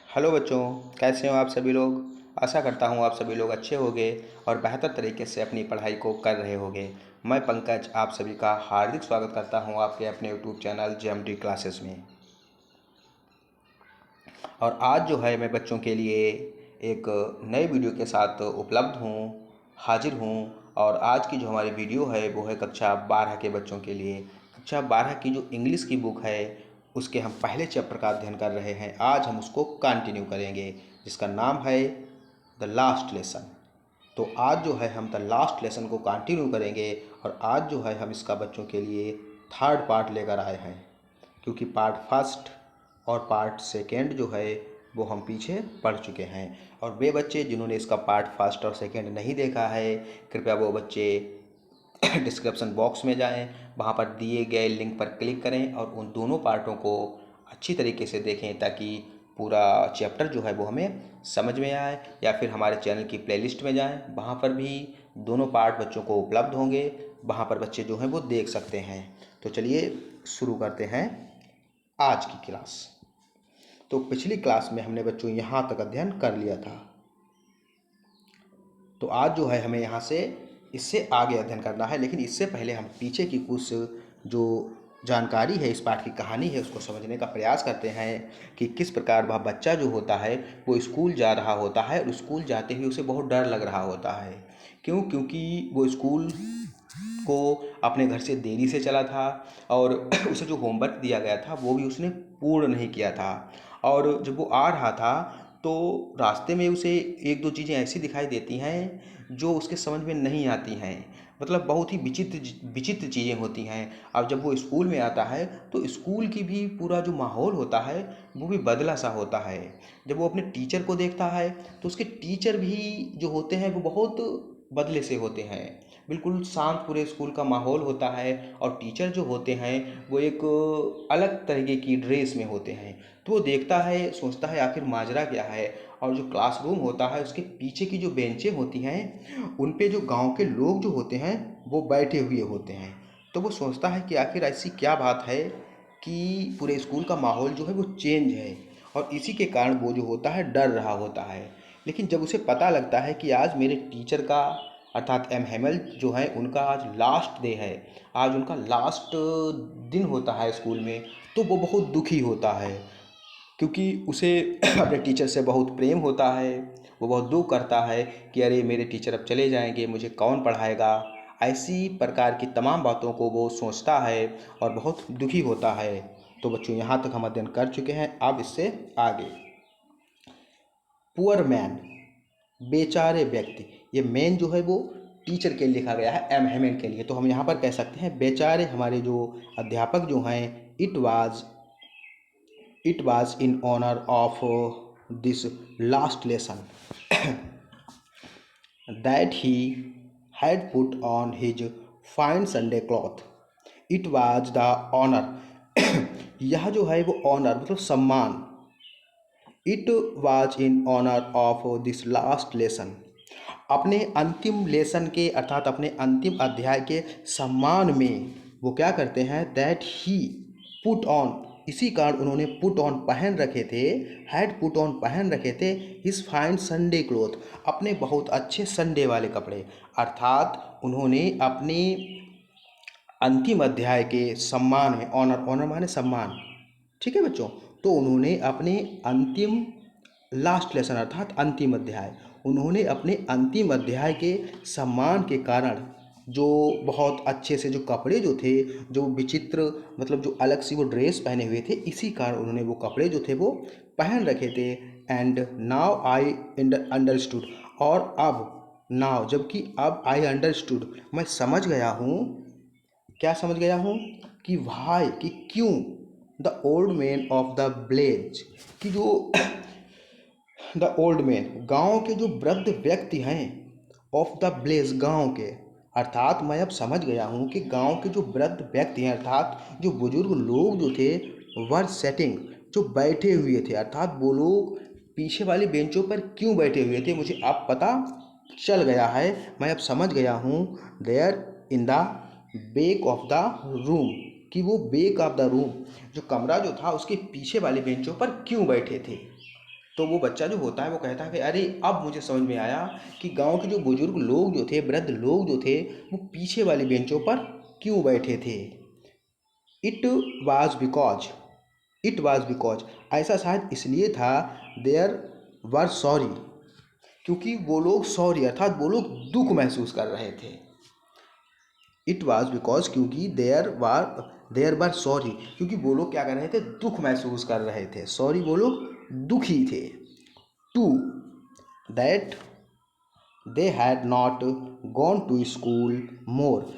Hello बच्चों, कैसे हो आप सभी लोग। आशा करता हूँ आप सभी लोग अच्छे होंगे और बेहतर तरीके से अपनी पढ़ाई को कर रहे होंगे। मैं पंकज आप सभी का हार्दिक स्वागत करता हूँ आपके अपने यूट्यूब चैनल ज्योमेट्री क्लासेस में। और आज जो है मैं बच्चों के लिए एक नए वीडियो के साथ उपलब्ध हूँ, हाजिर हूँ। और आज की जो हमारी वीडियो है वो है कक्षा 12 के बच्चों के लिए। कक्षा 12 की जो इंग्लिश की बुक है उसके हम पहले चैप्टर का अध्ययन कर रहे हैं। आज हम उसको कंटिन्यू करेंगे जिसका नाम है द लास्ट लेसन। तो आज जो है हम द लास्ट लेसन को कंटिन्यू करेंगे और आज जो है हम इसका बच्चों के लिए थर्ड पार्ट लेकर आए हैं, क्योंकि पार्ट फर्स्ट और पार्ट सेकेंड जो है वो हम पीछे पढ़ चुके हैं। और वे बच्चे जिन्होंने इसका पार्ट फर्स्ट और सेकेंड नहीं देखा है, कृपया वो बच्चे डिस्क्रिप्शन बॉक्स में जाएं, वहाँ पर दिए गए लिंक पर क्लिक करें और उन दोनों पार्टों को अच्छी तरीके से देखें ताकि पूरा चैप्टर जो है वो हमें समझ में आए। या फिर हमारे चैनल की प्लेलिस्ट में जाएं, वहाँ पर भी दोनों पार्ट बच्चों को उपलब्ध होंगे, वहाँ पर बच्चे जो हैं वो देख सकते हैं। तो चलिए शुरू करते हैं आज की क्लास। तो पिछली क्लास में हमने बच्चों यहाँ तक अध्ययन कर लिया था। तो आज जो है हमें यहाँ से इससे आगे अध्ययन करना है, लेकिन इससे पहले हम पीछे की कुछ जो जानकारी है, इस पाठ की कहानी है, उसको समझने का प्रयास करते हैं कि किस प्रकार वह बच्चा जो होता है वो स्कूल जा रहा होता है और स्कूल जाते हुए उसे बहुत डर लग रहा होता है। क्यों? क्योंकि वो स्कूल को अपने घर से देरी से चला था और उसे जो होमवर्क दिया गया था वो भी उसने पूर्ण नहीं किया था। और जब वो आ रहा था तो रास्ते में उसे एक दो चीज़ें ऐसी दिखाई देती हैं जो उसके समझ में नहीं आती हैं। मतलब बहुत ही विचित्र विचित्र चीज़ें होती हैं। अब जब वो स्कूल में आता है तो स्कूल की भी पूरा जो माहौल होता है वो भी बदला सा होता है। जब वो अपने टीचर को देखता है तो उसके टीचर भी जो होते हैं वो बहुत बदले से होते हैं। बिल्कुल शांत पूरे स्कूल का माहौल होता है और टीचर जो होते हैं वो एक अलग तरीके की ड्रेस में होते हैं। तो वो देखता है, सोचता है आखिर माजरा क्या है। और जो क्लासरूम होता है उसके पीछे की जो बेंचें होती हैं उन पे जो गांव के लोग जो होते हैं वो बैठे हुए होते हैं। तो वो सोचता है कि आखिर ऐसी क्या बात है कि पूरे स्कूल का माहौल जो है वो चेंज है, और इसी के कारण वो जो होता है डर रहा होता है। लेकिन जब उसे पता लगता है कि आज मेरे टीचर का अर्थात एम हेमल जो है उनका आज लास्ट डे है, आज उनका लास्ट दिन होता है स्कूल में, तो वो बहुत दुखी होता है। क्योंकि उसे अपने टीचर से बहुत प्रेम होता है। वो बहुत दुख करता है कि अरे मेरे टीचर अब चले जाएंगे, मुझे कौन पढ़ाएगा। ऐसी प्रकार की तमाम बातों को वो सोचता है और बहुत दुखी होता है। तो बच्चों यहाँ तक हम अध्ययन कर चुके हैं, अब इससे आगे पुअर मैन, बेचारे व्यक्ति। ये मैन जो है वो टीचर के लिए लिखा गया है, एम हेमन के लिए। तो हम यहाँ पर कह सकते हैं बेचारे हमारे जो अध्यापक जो हैं, it was in honour of this last lesson that he had put on his fine Sunday cloth. It was the honour यह जो है वो ऑनर मतलब सम्मान। It was in honour of this last lesson, अपने अंतिम लेसन के अर्थात अपने अंतिम अध्याय के सम्मान में वो क्या करते हैं, दैट ही पुट ऑन, इसी कारण उन्होंने पुट ऑन पहन रखे थे, हैड पुट ऑन पहन रखे थे हिज फाइन संडे क्लोथ, अपने बहुत अच्छे संडे वाले कपड़े। अर्थात उन्होंने अपने अंतिम अध्याय के सम्मान में, ऑनर, ऑनर माने सम्मान, ठीक है बच्चों। तो उन्होंने अपने अंतिम लास्ट लेसन अर्थात अंतिम अध्याय, उन्होंने अपने अंतिम अध्याय के सम्मान के कारण जो बहुत अच्छे से जो कपड़े जो थे, जो विचित्र मतलब जो अलग सी वो ड्रेस पहने हुए थे, इसी कारण उन्होंने वो कपड़े जो थे वो पहन रखे थे। एंड नाउ आई अंडरस्टूड, और अब नाउ जबकि अब आई अंडरस्टूड, मैं समझ गया हूँ। क्या समझ गया हूँ? कि भाई कि क्यों the old man of the village, कि जो द ओल्ड मैन गांव के जो वृद्ध व्यक्ति हैं, ऑफ द विलेज गांव के, अर्थात मैं अब समझ गया हूँ कि गांव के जो वृद्ध व्यक्ति हैं अर्थात जो बुजुर्ग लोग जो थे, वर सेटिंग, जो बैठे हुए थे, अर्थात वो लोग पीछे वाली बेंचों पर क्यों बैठे हुए थे, मुझे अब पता चल गया है, मैं अब समझ गया हूँ। There in the back of the room, कि वो बैक ऑफ द रूम जो कमरा जो था उसके पीछे वाली बेंचों पर क्यों बैठे थे। तो वो बच्चा जो होता है वो कहता है कि अरे अब मुझे समझ में आया कि गांव के जो बुजुर्ग लोग जो थे, वृद्ध लोग जो थे, वो पीछे वाली बेंचों पर क्यों बैठे थे। It was because it was because ऐसा शायद इसलिए था, देयर वर सॉरी, क्योंकि वो लोग सॉरी अर्थात वो लोग दुख महसूस कर रहे थे। इट वाज बिकॉज क्योंकि देयर वर सॉरी, क्योंकि वो लोग क्या कर रहे थे, दुख महसूस कर रहे थे। सॉरी वो लोग दुखी थे। To that they had not gone to school more,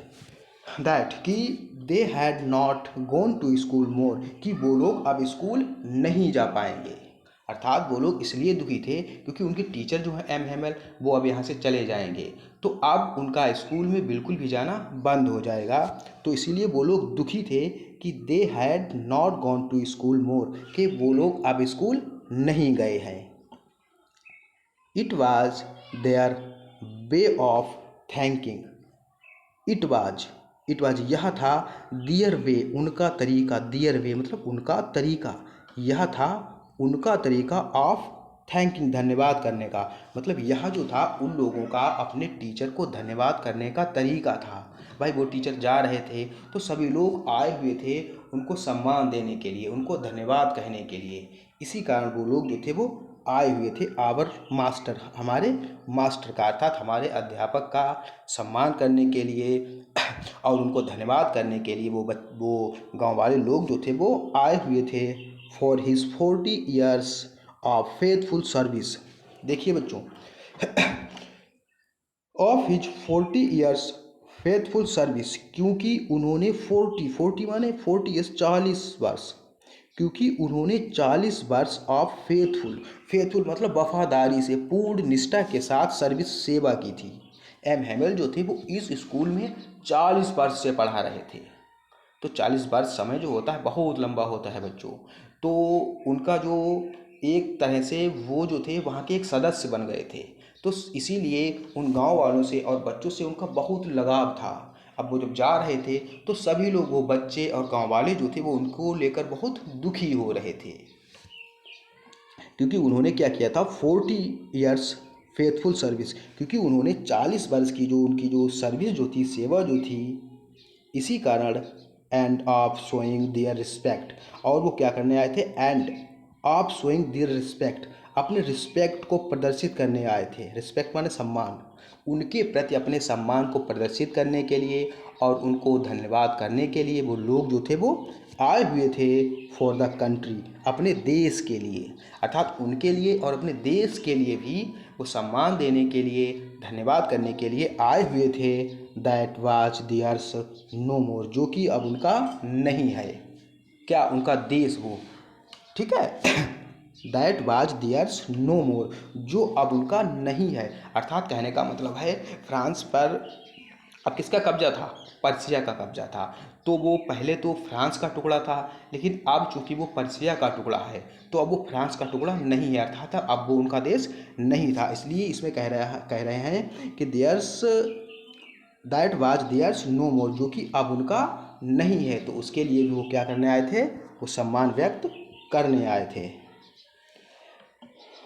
that कि they had not gone to school more, कि वो लोग अब स्कूल नहीं जा पाएंगे। अर्थात वो लोग इसलिए दुखी थे क्योंकि उनके टीचर जो हैं एम हेमल, वो अब यहाँ से चले जाएंगे, तो अब उनका स्कूल में बिल्कुल भी जाना बंद हो जाएगा। तो इसीलिए वो लोग दुखी थे कि they had not gone to school more, कि वो लोग अब स्कूल नहीं गए हैं। It was there way of thinking, it was यह था, दियर वे उनका तरीका, दियर वे मतलब उनका तरीका, यह था उनका तरीका ऑफ थैंकिंग धन्यवाद करने का, मतलब यह जो था उन लोगों का अपने टीचर को धन्यवाद करने का तरीका था। भाई वो टीचर जा रहे थे तो सभी लोग आए हुए थे उनको सम्मान देने के लिए, उनको धन्यवाद कहने के लिए, इसी कारण वो लोग जो थे वो आए हुए थे। आवर मास्टर, हमारे मास्टर का अर्थात हमारे अध्यापक का सम्मान करने के लिए और उनको धन्यवाद करने के लिए वो गांव वाले लोग जो थे वो आए हुए थे। For his 40 years of faithful service, देखिए बच्चों, of his 40 years faithful service, क्योंकि उन्होंने 40 माने 40 ईयर्स 40 वर्ष, क्योंकि उन्होंने 40 वर्ष ऑफ फेथफुल मतलब वफादारी से, पूर्ण निष्ठा के साथ सर्विस सेवा की थी। एम हेमल जो थे वो इस स्कूल में 40 वर्ष से पढ़ा रहे थे। तो 40 वर्ष समय जो होता है बहुत लंबा होता है बच्चों। तो उनका जो एक तरह से वो जो थे वहाँ के एक सदस्य बन गए थे, तो इसीलिए उन गांव वालों से और बच्चों से उनका बहुत लगाव था। अब वो जब जा रहे थे तो सभी लोग, वो बच्चे और गांव वाले जो थे वो उनको लेकर बहुत दुखी हो रहे थे, क्योंकि उन्होंने क्या किया था, 40 ईयर्स फेथफुल सर्विस, क्योंकि उन्होंने 40 वर्ष की जो उनकी जो सर्विस जो थी, सेवा जो थी, इसी कारण end of showing their respect, और वो क्या करने आए थे, end of showing their respect, अपने रिस्पेक्ट को प्रदर्शित करने आए थे। रिस्पेक्ट माने सम्मान, उनके प्रति अपने सम्मान को प्रदर्शित करने के लिए और उनको धन्यवाद करने के लिए वो लोग जो थे वो आए हुए थे। फॉर द कंट्री, अपने देश के लिए, अर्थात उनके लिए और अपने देश के लिए भी वो सम्मान देने के लिए, धन्यवाद करने के लिए आए हुए थे। That was theirs no more, जो कि अब उनका नहीं है। क्या उनका देश वो, ठीक है। That was theirs no more, जो अब उनका नहीं है, अर्थात कहने का मतलब है फ्रांस पर अब किसका कब्जा था, पर्शिया का कब्जा था। तो वो पहले तो फ्रांस का टुकड़ा था, लेकिन अब चूंकि वो पर्शिया का टुकड़ा है तो अब वो फ्रांस का टुकड़ा नहीं है, अर्थात अब वो उनका देश नहीं था। इसलिए इसमें कह रहे हैं कि there's, that was there's no more, जो कि अब उनका नहीं है, तो उसके लिए भी वो क्या करने आए थे, वो सम्मान व्यक्त करने आए थे।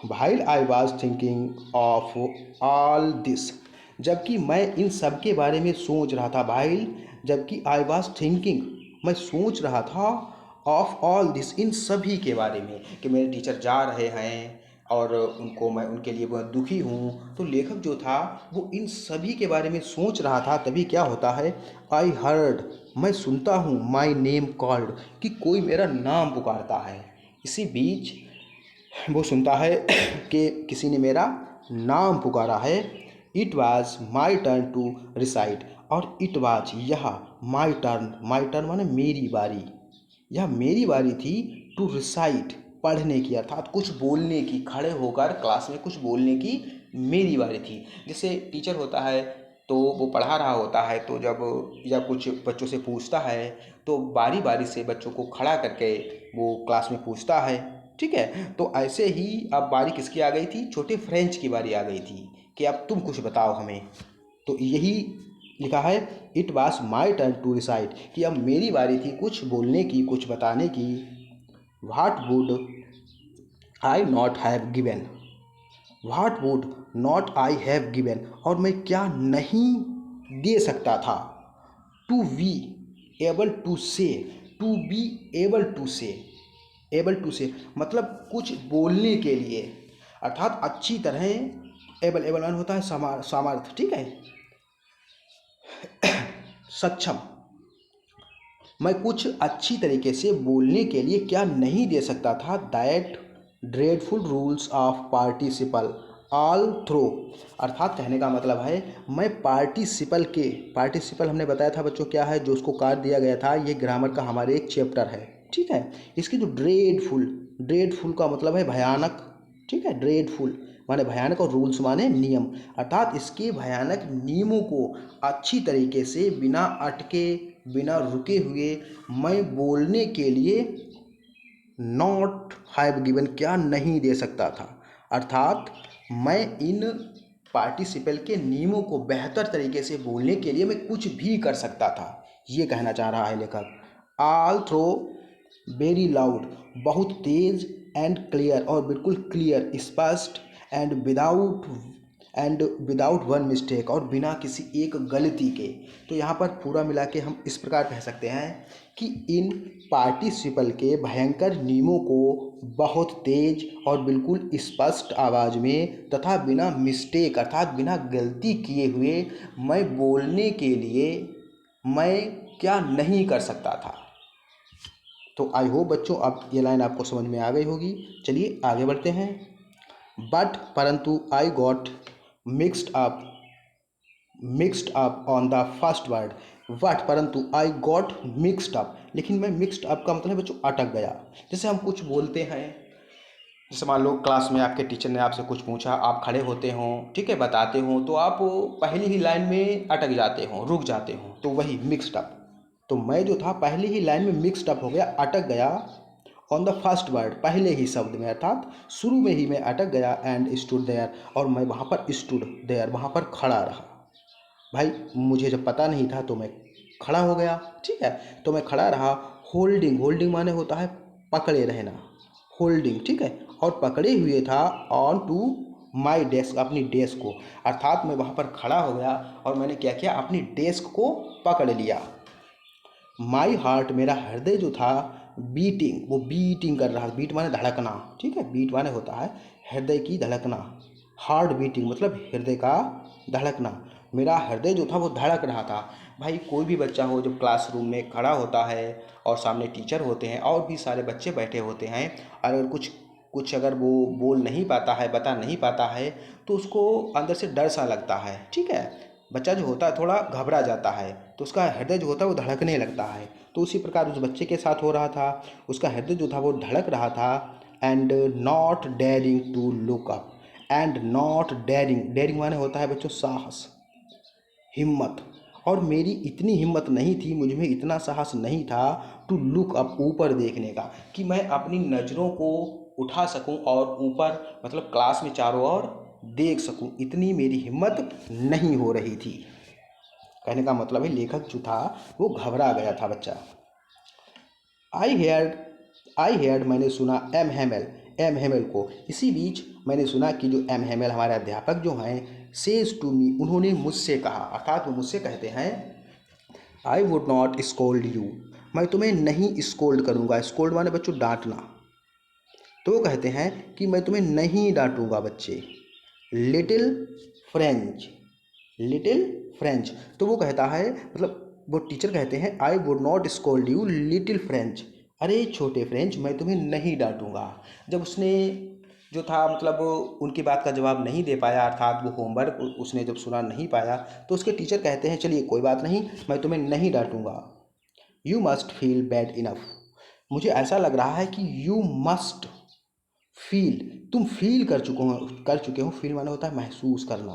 While I was thinking of all this, जबकि मैं इन सब के बारे में सोच रहा था, भाई जबकि आई वॉज थिंकिंग, मैं सोच रहा था, ऑफ ऑल दिस, इन सभी के बारे में, कि मेरे टीचर जा रहे हैं और उनको मैं उनके लिए बहुत दुखी हूँ। तो लेखक जो था वो इन सभी के बारे में सोच रहा था, तभी क्या होता है, आई हर्ड, मैं सुनता हूँ, माई नेम कॉल्ड, कि कोई मेरा नाम पुकारता है। इसी बीच वो सुनता है कि किसी ने मेरा नाम पुकारा है। It was my turn to recite, और इट वॉज यह, माई टर्न माने मेरी बारी, यह मेरी बारी थी, टू रिसाइट पढ़ने की, अर्थात कुछ बोलने की, खड़े होकर क्लास में कुछ बोलने की मेरी बारी थी। जैसे टीचर होता है तो वो पढ़ा रहा होता है, तो जब या कुछ बच्चों से पूछता है तो बारी बारी से बच्चों को खड़ा करके वो क्लास में पूछता है, ठीक है। तो ऐसे ही अब बारी किसकी आ गई थी, छोटे फ्रेंच की बारी आ गई थी कि अब तुम कुछ बताओ हमें। तो यही लिखा है, it was my turn to recite, कि अब मेरी बारी थी कुछ बोलने की, कुछ बताने की। What would I not have given, what would not I have given, और मैं क्या नहीं दे सकता था। To be able to say, to be able to से, एबल टू से मतलब कुछ बोलने के लिए, अर्थात अच्छी तरह। एबल, एबल मान होता है सामर्थ्य, ठीक है, सक्षम। मैं कुछ अच्छी तरीके से बोलने के लिए क्या नहीं दे सकता था। That dreadful rules of participle all through, अर्थात कहने का मतलब है मैं पार्टिसिपल हमने बताया था बच्चों क्या है, जो उसको काट दिया गया था, ये ग्रामर का हमारे एक चैप्टर है, ठीक है। इसकी जो ड्रेडफुल का मतलब है भयानक, ठीक है, ड्रेडफुल माने भयानक और रूल्स माने नियम, अर्थात इसके भयानक नियमों को अच्छी तरीके से बिना अटके बिना रुके हुए मैं बोलने के लिए नॉट हैव गिवन क्या नहीं दे सकता था, अर्थात मैं इन पार्टिसिपल के नियमों को बेहतर तरीके से बोलने के लिए मैं कुछ भी कर सकता था, ये कहना चाह रहा है लेखक। ऑल थ्रो वेरी लाउड, बहुत तेज, एंड क्लियर और बिल्कुल क्लियर, स्पष्ट, एंड विदाउट वन मिस्टेक और बिना किसी एक गलती के। तो यहाँ पर पूरा मिला के हम इस प्रकार कह सकते हैं कि इन पार्टिसिपल के भयंकर नियमों को बहुत तेज और बिल्कुल स्पष्ट आवाज़ में तथा बिना मिस्टेक अर्थात बिना गलती किए हुए मैं बोलने के लिए मैं क्या नहीं कर सकता था। तो आई होप बच्चों अब ये लाइन आपको समझ में आ गई होगी। चलिए आगे बढ़ते हैं। बट परंतु I got mixed up on the first word. But परंतु आई गॉट मिक्स्ड अप, लेकिन मैं मिक्स्ड अप का मतलब है बच्चों अटक गया। जैसे हम कुछ बोलते हैं, जैसे मान लो क्लास में आपके टीचर ने आपसे कुछ पूछा, आप खड़े होते हो, ठीक है, बताते हो, तो आप पहली ही लाइन में अटक जाते हो, रुक जाते हो, तो वही मिक्स्ड अप। तो मैं जो था पहली ही लाइन में मिक्स्ड अप हो गया, अटक गया। ऑन द फर्स्ट वर्ड, पहले ही शब्द में, अर्थात शुरू में ही मैं अटक गया। एंड स्टूड देयर, और मैं वहाँ पर स्टूड देयर, वहाँ पर खड़ा रहा। भाई मुझे जब पता नहीं था तो मैं खड़ा हो गया, ठीक है, तो मैं खड़ा रहा। होल्डिंग माने होता है पकड़े रहना, होल्डिंग, ठीक है, और पकड़े हुए था ऑन टू माई डेस्क, अपनी डेस्क को, अर्थात मैं वहाँ पर खड़ा हो गया और मैंने क्या किया, अपनी डेस्क को पकड़ लिया। माई हार्ट, मेरा हृदय जो था, बीटिंग, वो बीटिंग कर रहा, बीट माने धड़कना, ठीक है, बीट माने होता है हृदय की धड़कना, हार्ट बीटिंग मतलब हृदय का धड़कना। मेरा हृदय जो था वो धड़क रहा था। भाई कोई भी बच्चा हो जब क्लासरूम में खड़ा होता है और सामने टीचर होते हैं और भी सारे बच्चे बैठे होते हैं, अगर कुछ अगर वो बोल नहीं पाता है, बता नहीं पाता है, तो उसको अंदर से डर सा लगता है, ठीक है, बच्चा जो होता है थोड़ा घबरा जाता है, तो उसका हृदय जो होता है वो धड़कने लगता है। तो उसी प्रकार उस बच्चे के साथ हो रहा था, उसका हृदय जो था वो धड़क रहा था। And not daring to look up, and not daring माने होता है बच्चों साहस, हिम्मत, और मेरी इतनी हिम्मत नहीं थी, मुझ में इतना साहस नहीं था टू लुक अप, ऊपर देखने का, कि मैं अपनी नज़रों को उठा सकूं और ऊपर मतलब क्लास में चारों ओर देख सकूं, इतनी मेरी हिम्मत नहीं हो रही थी। कहने का मतलब है लेखक जो था वो घबरा गया था बच्चा। आई हेयर्ड मैंने सुना एम हेमल को, इसी बीच मैंने सुना कि जो एम हेमल हमारे अध्यापक जो हैं, सेज टू मी, उन्होंने मुझसे कहा, अर्थात वो मुझसे कहते हैं, I would not scold you, मैं तुम्हें नहीं स्कोल्ड करूँगा। स्कोल्ड माने बच्चों डांटना। तो वो कहते हैं कि मैं तुम्हें नहीं डांटूंगा बच्चे। लिटिल फ्रेंच, लिटिल फ्रेंच, तो वो कहता है मतलब वो टीचर कहते हैं I would not scold you little French, अरे छोटे फ्रेंच मैं तुम्हें नहीं डांटूंगा। जब उसने जो था मतलब उनकी बात का जवाब नहीं दे पाया, अर्थात वो होमवर्क उसने जब सुना नहीं पाया, तो उसके टीचर कहते हैं चलिए कोई बात नहीं, मैं तुम्हें नहीं डांटूंगा। You must feel bad enough, मुझे ऐसा लग रहा है कि यू मस्ट फील, तुम फील कर चुके हो। फील माने होता है महसूस करना,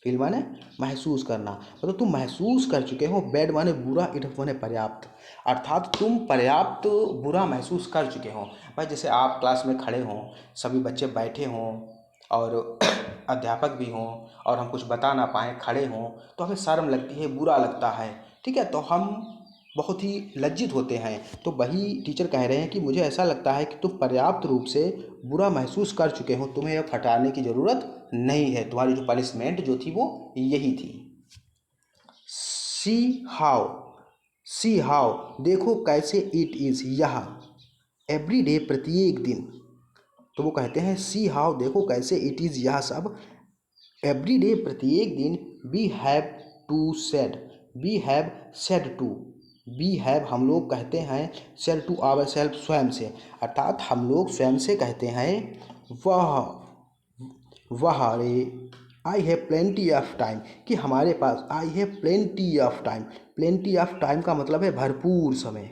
फील माने महसूस करना, मतलब तुम महसूस कर चुके हो। बैड माने बुरा, इनफ माने पर्याप्त, अर्थात तुम पर्याप्त बुरा महसूस कर चुके हो। भाई जैसे आप क्लास में खड़े हों, सभी बच्चे बैठे हों और अध्यापक भी हों और हम कुछ बता ना पाएँ, खड़े हों, तो हमें शर्म लगती है, बुरा लगता है, ठीक है, तो हम बहुत ही लज्जित होते हैं। तो वही टीचर कह रहे हैं कि मुझे ऐसा लगता है कि तुम पर्याप्त रूप से बुरा महसूस कर चुके हो, तुम्हें अब हटाने की ज़रूरत नहीं है, तुम्हारी जो पनिशमेंट जो थी वो यही थी। सी हाउ, सी हाउ, देखो कैसे, इट इज़, यह, एवरी डे, प्रत्येक दिन। तो वो कहते हैं सी हाउ, देखो कैसे, इट इज़, यह सब, एवरी डे, प्रत्येक दिन, we have to said, we have said to, we have हम लोग कहते हैं, सेल टू आवर सेल्फ, स्वयं से, अर्थात हम लोग स्वयं से कहते हैं, वह, वह, अरे, I have plenty of time, कि हमारे पास, I have plenty of time, plenty of time का मतलब है भरपूर समय,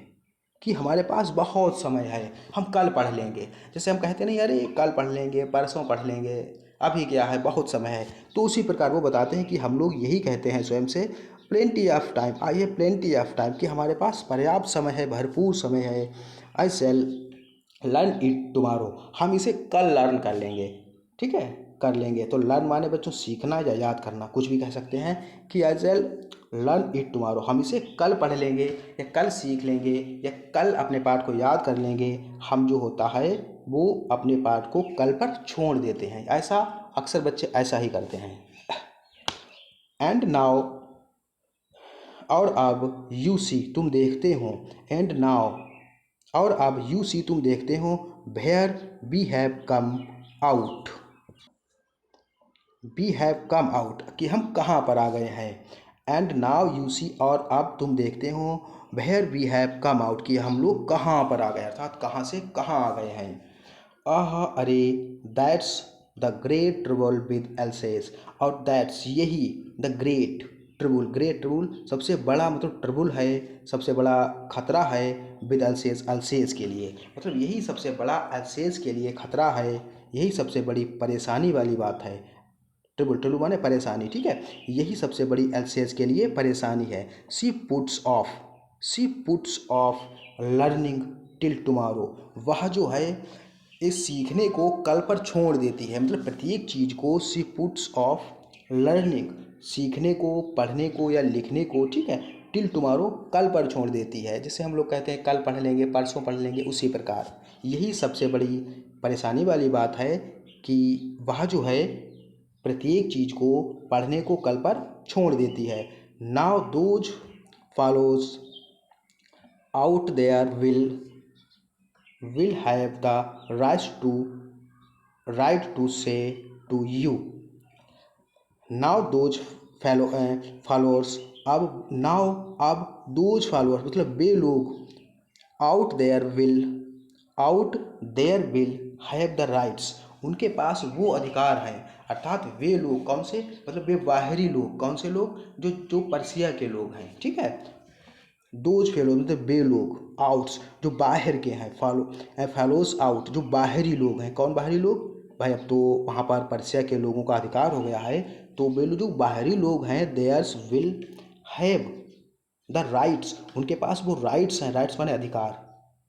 कि हमारे पास बहुत समय है, हम कल पढ़ लेंगे। जैसे हम कहते नहीं, अरे कल पढ़ लेंगे, परसों पढ़ लेंगे, अभी क्या है, बहुत समय है। तो उसी प्रकार वो बताते हैं कि हम लोग यही कहते हैं स्वयं से, plenty of time, I have plenty of time, कि हमारे पास पर्याप्त समय है, भरपूर समय है। आई शैल लर्न इट टुमारो, हम इसे कल लर्न कर लेंगे, ठीक है, कर लेंगे। तो लर्न माने बच्चों सीखना या याद करना, कुछ भी कह सकते हैं कि आई शैल लर्न इट टुमारो, हम इसे कल पढ़ लेंगे या कल सीख लेंगे या कल अपने पाठ को याद कर लेंगे। हम जो होता है वो अपने पाठ को कल पर छोड़ देते हैं, ऐसा अक्सर बच्चे ऐसा ही करते हैं। एंड नाउ, और अब, यू सी, तुम देखते हो, एंड नाउ, और अब, यू सी, तुम देखते हो, where we have come out, we have come out, कि हम कहाँ पर आ गए हैं। एंड नाउ यू सी, और अब तुम देखते हो, where we have come out, कि हम लोग कहाँ पर आ गए, अर्थात कहाँ से कहाँ आ गए हैं। आह, अरे, that's the great trouble with else's, और दैट्स, यही, the great trouble, great trouble सबसे बड़ा, मतलब ट्रबल है, सबसे बड़ा खतरा है, विद अल्सेस, अल्सेस के लिए, मतलब यही सबसे बड़ा अल्सेस के लिए खतरा है, यही सबसे बड़ी परेशानी वाली बात है। ट्रिबल, ट्रिबल माने परेशानी, ठीक है, यही सबसे बड़ी एल्सेस के लिए परेशानी है। She puts off, she puts off learning till tomorrow, वह जो है इस सीखने को कल पर छोड़ देती है, मतलब प्रत्येक चीज़ को सी पुट्स ऑफ लर्निंग, सीखने को, पढ़ने को या लिखने को, ठीक है, टिल टुमारो, कल पर छोड़ देती है। जैसे हम लोग कहते हैं कल पढ़ लेंगे, परसों पढ़ लेंगे, उसी प्रकार यही सबसे बड़ी परेशानी वाली बात है कि वह जो है प्रत्येक चीज़ को, पढ़ने को कल पर छोड़ देती है। Now those fellows out there will have the right to say to you, now those followers, अब, नाउ, अब, दोज फॉलोअर्स मतलब वे लोग, out there will, out there will have the rights, उनके पास वो अधिकार हैं, अर्थात वे लोग कौन से, मतलब वे बाहरी लोग, कौन से लोग, जो जो पर्सिया के लोग हैं, ठीक है। दोज फेलो मतलब वे लोग, आउट्स जो बाहर के हैं, फॉलोस आउट जो बाहरी लोग हैं, कौन बाहरी लोग भाई, अब तो वहाँ पर पर्सिया के लोगों का अधिकार हो गया है, तो वे लोग जो बाहरी लोग हैं, theirs will have the rights, उनके पास वो राइट्स हैं, राइट्स माने अधिकार,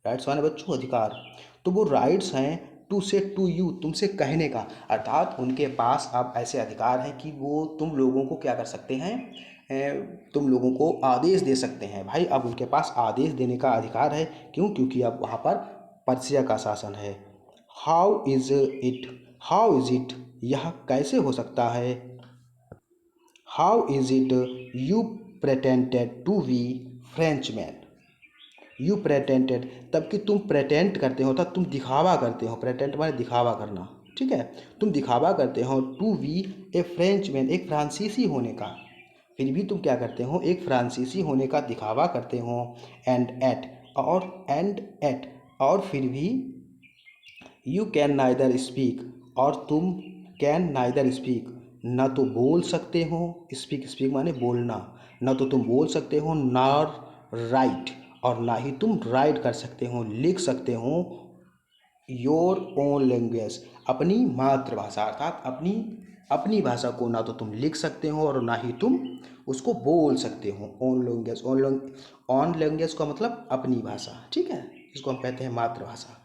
राइट्स माने बच्चों अधिकार, तो वो राइट्स हैं टू से टू यू, तुमसे कहने का, अर्थात उनके पास अब ऐसे अधिकार हैं कि वो तुम लोगों को क्या कर सकते हैं, तुम लोगों को आदेश दे सकते हैं। भाई अब उनके पास आदेश देने का अधिकार है, क्यों, क्योंकि अब वहाँ पर पर्सिया का शासन है। How is it, how is it, यह कैसे हो सकता है, how is it, you pretended to be French man, you pretended, तब कि तुम प्रेटेंट करते हो, तब तुम दिखावा करते हो, प्रेटेंट माने दिखावा करना, ठीक है, तुम दिखावा करते हो, to be a French man, एक फ्रांसीसी होने का, फिर भी तुम क्या करते हो, एक फ्रांसीसी होने का दिखावा करते हो। एंड एट, और फिर भी, यू कैन नाइदर स्पीक, और तुम कैन नाइदर स्पीक, ना तो बोल सकते हो, स्पीक, स्पीक माने बोलना, ना तो तुम बोल सकते हो, नॉर राइट, और ना ही तुम राइट कर सकते हो, लिख सकते हो, योर ओन लैंग्वेज, अपनी मातृभाषा, अर्थात अपनी अपनी भाषा को ना तो तुम लिख सकते हो और ना ही तुम उसको बोल सकते हो। ओन लैंग्वेज, ओन लैंग्वेज का मतलब अपनी भाषा, ठीक है, इसको हम कहते हैं मातृभाषा।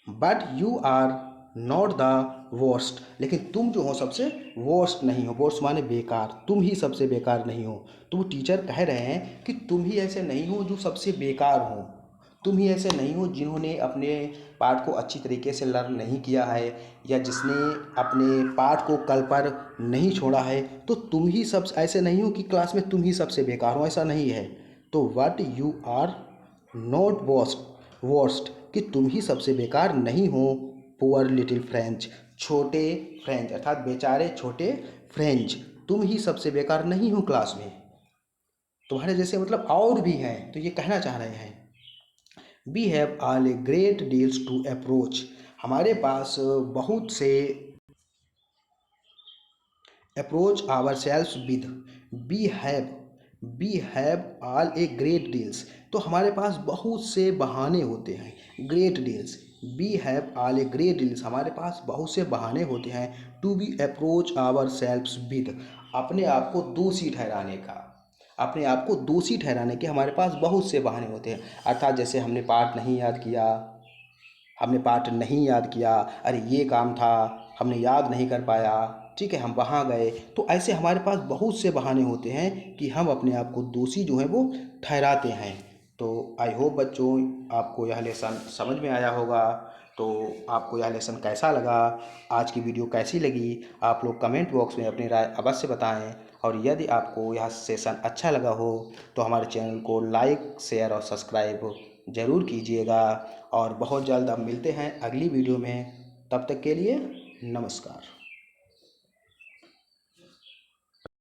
But you are not the worst, लेकिन तुम जो हो सबसे वर्स्ट नहीं हो। वर्स्ट माने बेकार, तुम ही सबसे बेकार नहीं हो। तो वो टीचर कह रहे हैं कि तुम ही ऐसे नहीं हो जो सबसे बेकार हो, तुम ही ऐसे नहीं हो जिन्होंने अपने पाठ को अच्छी तरीके से लर्न नहीं किया है, या जिसने अपने पाठ को कल पर नहीं छोड़ा है। तो तुम ही सब ऐसे नहीं हो कि क्लास में तुम ही सबसे बेकार हो, ऐसा नहीं है। तो what you are not worst, कि तुम ही सबसे बेकार नहीं हो। पुअर लिटिल फ्रेंच, छोटे फ्रेंच अर्थात बेचारे छोटे फ्रेंच, तुम ही सबसे बेकार नहीं हो क्लास में, तुम्हारे जैसे मतलब और भी हैं। तो ये कहना चाह रहे हैं we have all a great deals to approach, हमारे पास बहुत से approach our self with. We have we have all a great deals, तो हमारे पास बहुत से बहाने होते हैं। Great deals, we have all a great deals, हमारे पास बहुत से बहाने होते हैं। To be approach our self with, अपने आप को दोषी ठहराने का, अपने आप को दोषी ठहराने के हमारे पास बहुत से बहाने होते हैं। अर्थात जैसे हमने पाठ नहीं याद किया, हमने पाठ नहीं याद किया, अरे ये काम था हमने याद नहीं कर पाया, ठीक है, हम वहाँ गए। तो ऐसे हमारे पास बहुत से बहाने होते हैं कि हम अपने आप को दोषी जो है वो ठहराते हैं। तो आई होप बच्चों आपको यह लेसन समझ में आया होगा। तो आपको यह लेसन कैसा लगा, आज की वीडियो कैसी लगी, आप लोग कमेंट बॉक्स में अपनी राय अवश्य बताएं। और यदि आपको यह सेशन अच्छा लगा हो तो हमारे चैनल को लाइक शेयर और सब्सक्राइब ज़रूर कीजिएगा। और बहुत जल्द अब मिलते हैं अगली वीडियो में, तब तक के लिए नमस्कार।